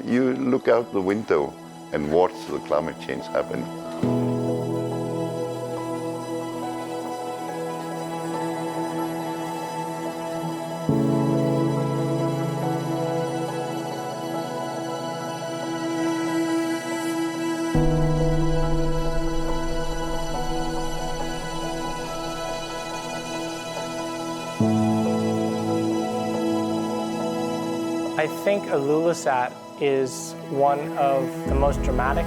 You look out the window and watch the climate change happen. I think Ilulissat is one of the most dramatic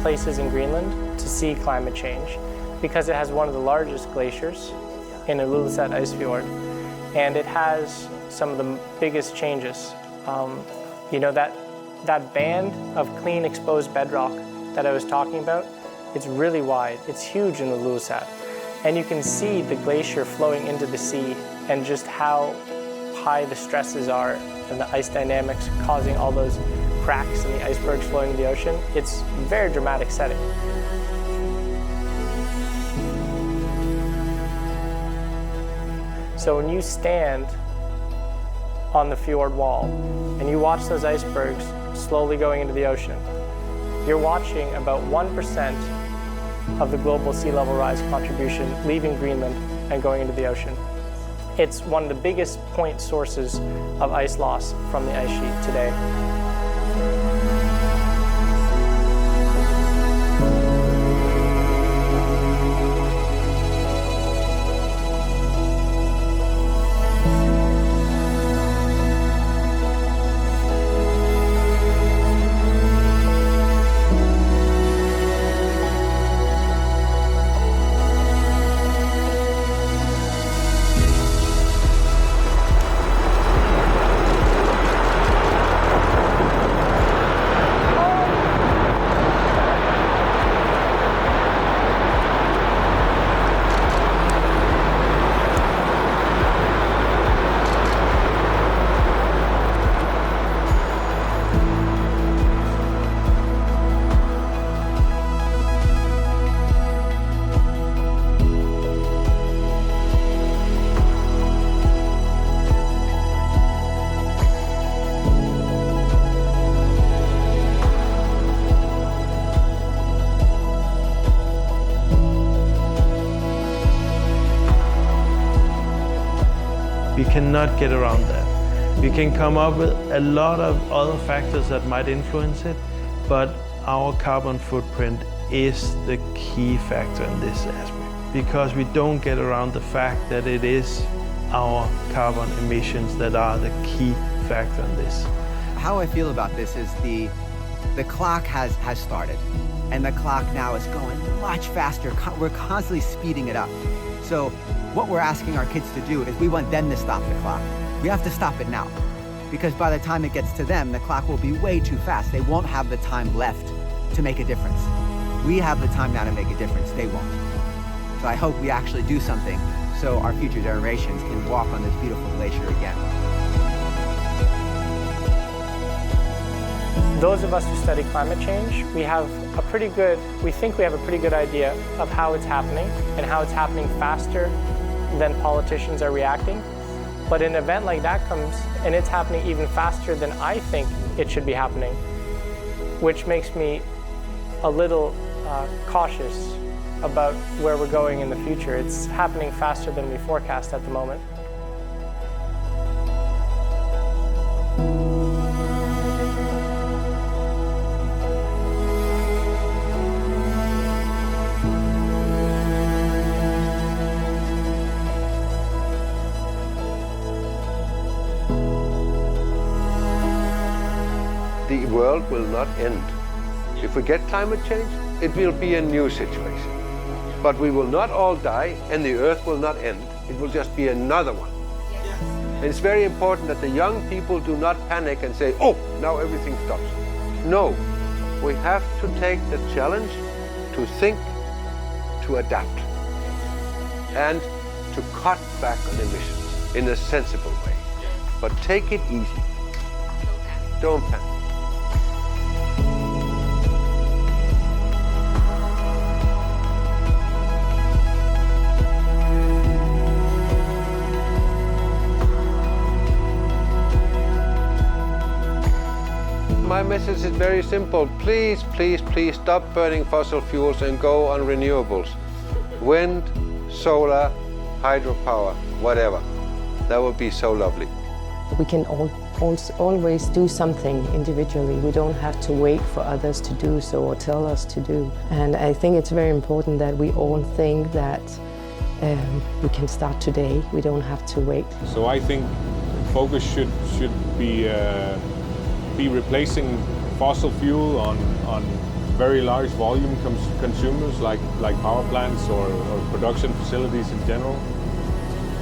places in Greenland to see climate change because it has one of the largest glaciers in Ilulissat Ice Fjord, and it has some of the biggest changes. That band of clean exposed bedrock that I was talking about, it's really wide. It's huge in Ilulissat, and you can see the glacier flowing into the sea and just how high the stresses are and the ice dynamics causing all those cracks in the icebergs flowing into the ocean. It's a very dramatic setting. So when you stand on the fjord wall and you watch those icebergs slowly going into the ocean, you're watching about 1% of the global sea level rise contribution leaving Greenland and going into the ocean. It's one of the biggest point sources of ice loss from the ice sheet today. We cannot get around that. We can come up with a lot of other factors that might influence it, but our carbon footprint is the key factor in this aspect, because we don't get around the fact that it is our carbon emissions that are the key factor in this. How I feel about this is the clock has started, and the clock now is going much faster. We're constantly speeding it up. So what we're asking our kids to do is we want them to stop the clock. We have to stop it now, because by the time it gets to them, the clock will be way too fast. They won't have the time left to make a difference. We have the time now to make a difference. They won't. So I hope we actually do something so our future generations can walk on this beautiful glacier again. Those of us who study climate change, we think we have a pretty good idea of how it's happening and how it's happening faster than politicians are reacting. But an event like that comes and it's happening even faster than I think it should be happening, which makes me a little cautious about where we're going in the future. It's happening faster than we forecast at the moment. The world will not end. If we get climate change, it will be a new situation. But we will not all die, and the earth will not end. It will just be another one. And it's very important that the young people do not panic and say, oh, now everything stops. No, we have to take the challenge to think, to adapt, and to cut back on emissions in a sensible way. But take it easy. Don't panic. my message is very simple. Please, please, please stop burning fossil fuels and go on renewables. Wind, solar, hydropower, whatever. That would be so lovely. We can always do something individually. We don't have to wait for others to do so or tell us to do. And I think it's very important that we all think that we can start today. We don't have to wait. So I think focus should be replacing fossil fuel on very large volume consumers like power plants or production facilities in general.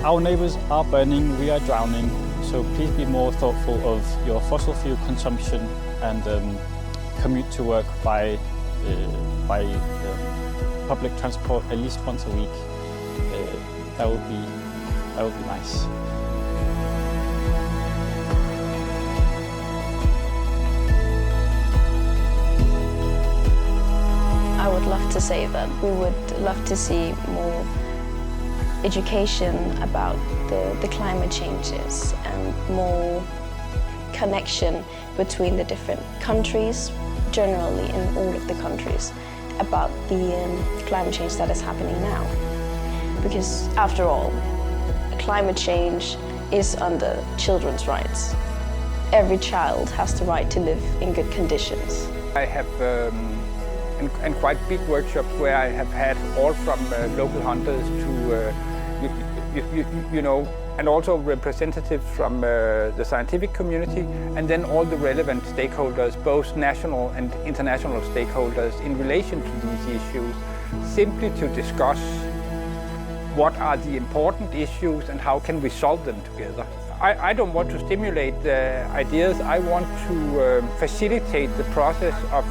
Our neighbors are burning, we are drowning. So please be more thoughtful of your fossil fuel consumption and commute to work by public transport at least once a week. That would be nice. I would love to say that we would love to see more education about the climate changes and more connection between the different countries, generally in all of the countries, about the climate change that is happening now. Because after all, climate change is under children's rights. Every child has the right to live in good conditions. I have and quite big workshops where I have had all from local hunters to you know, and also representatives from the scientific community, and then all the relevant stakeholders, both national and international stakeholders, in relation to these issues, simply to discuss what are the important issues and how can we solve them together. I don't want to stimulate the ideas. I want to facilitate the process of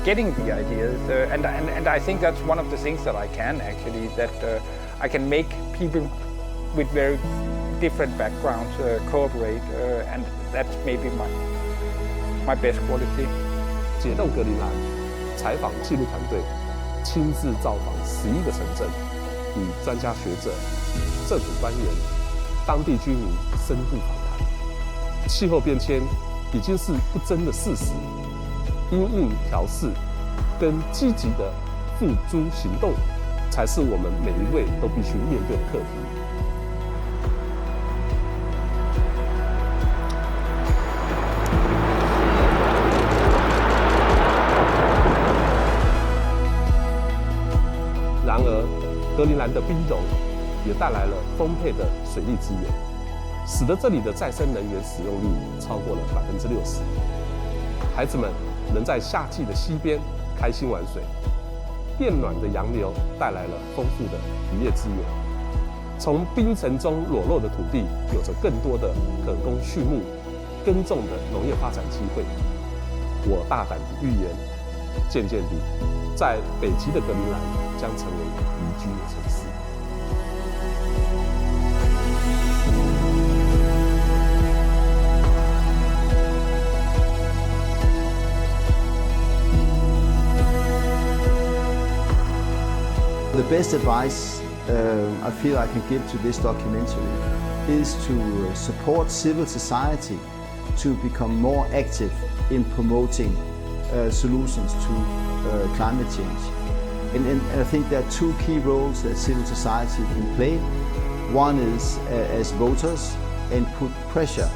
getting the ideas, and I think that's one of the things that I can actually, that I can make people with very different backgrounds cooperate, and that's maybe my best quality. 解冻格陵兰采访纪录团队亲自造访11个城镇，与专家学者、政府官员、当地居民深度访谈。气候变迁已经是不争的事实，因应调适跟积极的付诸行动，才是我们每一位都必须面对的课题。然而，格陵兰的冰融也带来了丰沛的水利资源，使得这里的再生能源使用率超过了60%。孩子们能在夏季的溪边开心玩水，变暖的洋流带来了丰富的渔业资源。从冰层中裸露的土地，有着更多的可供畜牧、耕种的农业发展机会。我大胆地预言，渐渐地，在北极的格陵兰将成为宜居的城市。The best advice I feel I can give to this documentary is to support civil society to become more active in promoting solutions to climate change. And I think there are two key roles that civil society can play. One is as voters, and put pressure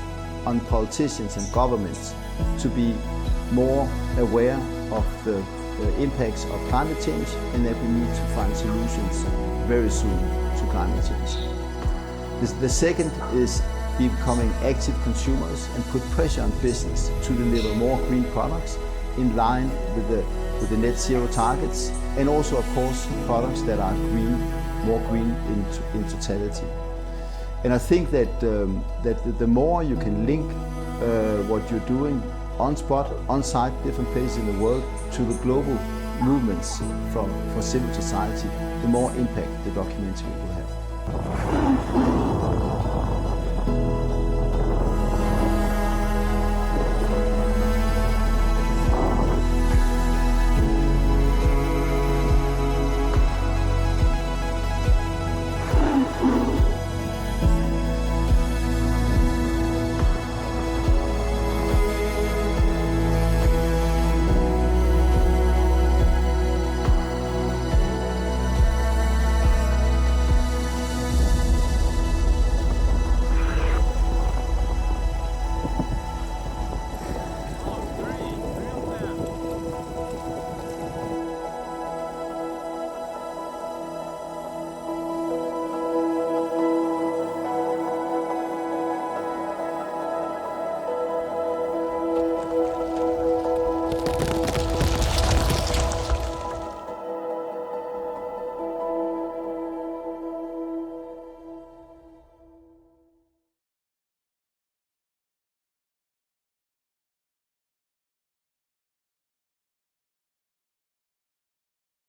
on politicians and governments to be more aware of the impacts of climate change, and that we need to find solutions very soon to climate change. The second is becoming active consumers and put pressure on business to deliver more green products in line with the net zero targets, and also of course products that are green, more green in totality. And I think that the more you can link what you're doing on spot, on site, different places in the world, to the global movements for civil society, the more impact the documentary will have.